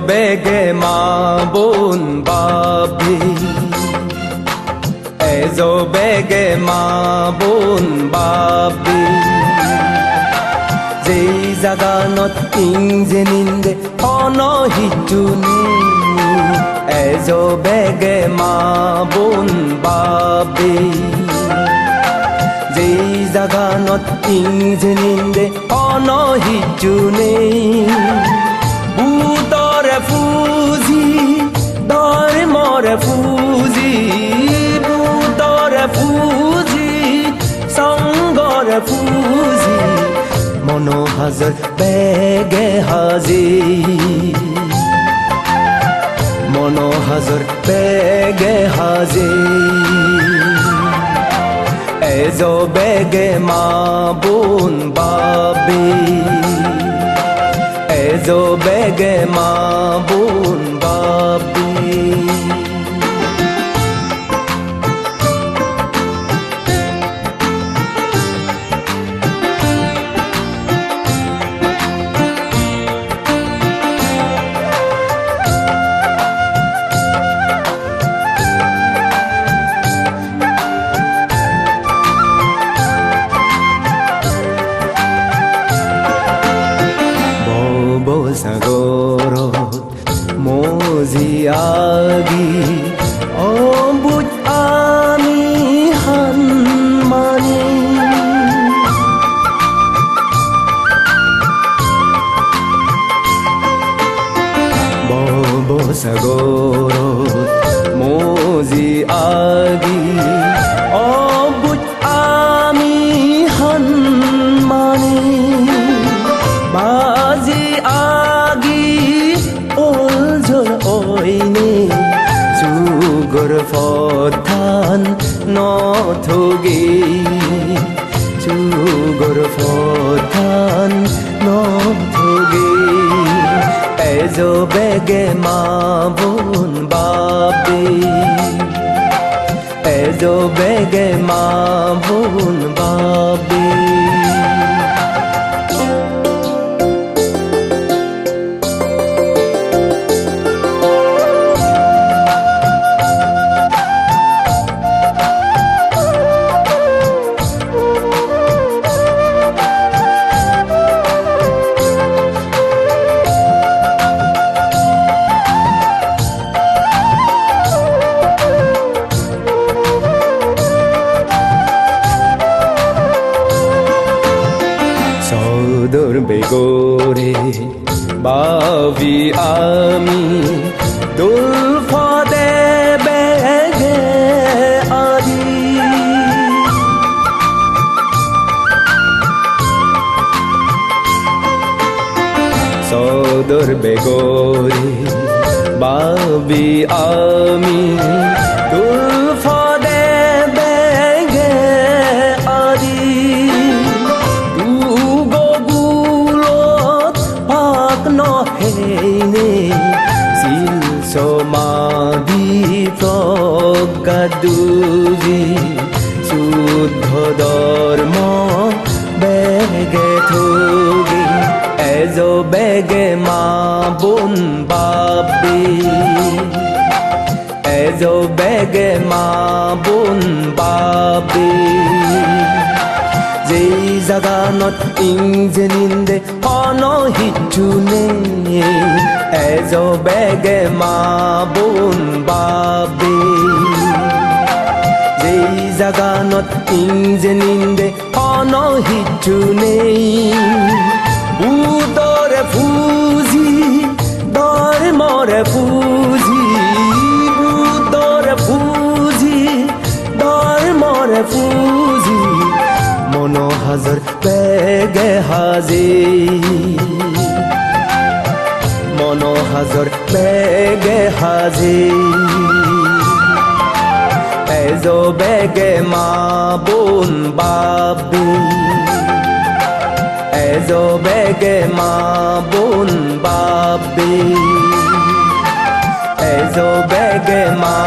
বেগে মা বোন বাবি এজো বেগে মা বোন বাবি যেই জাগানত ইঞ্জেনিন্দে অনহিতুনি এজো বেগে মা বোন বাবি যেই জাগানত ইঞ্জেনিন্দে অনহিতুনি বুতরে ফুজি দরে মরে ফুজি বুতরে ফুজি সঙ্গরে ফুজি মনোহাজর বেগে হাজি মনোহাজর বেগে হাজি এজো বেগে মা বোন বাবি এজো বেগে মা বোন বাবি সাগরত মজি আগি অবুজ আমি হানমানি বব সাগরত মজি আগি অবুজ আমি হানমানি বাজি আগি ওলঝল ওইনে সুগর ফথান নথগে সুগর ফথান নথগে এজো বেগে মা বোন বাবি এজো বেগে মা বোন বাবি সদর বেগরে বাবি আমি দুলফদে বেগে আদি সদর বেগরে বাবি আমি দুলফদে বেগে আদি হেনে সিল সমাধি প্রজ্ঞাদুজি শুদ্ধ ধর্ম বেগে থুগি এজো বেগে মা বোন বাবি এজো বেগে মা বোন বাবি যেই জাগানত ইঞ্জেনিন্দে অনহিতুনে এজো বেগে মা বোন বাবি যেই জাগানত ইঞ্জেনিন্দে অনহিতুনে বুতরে ফুজি দরে মরে ফুজি বুতরে ফুজি দরে মরে ফুজি মনোহাজর বেগে হাজি মনোহাজর বেগে হাজি এজো বেগে মা বোন বাবি এজো বেগে মা বোন বাবি এজো বেগে মা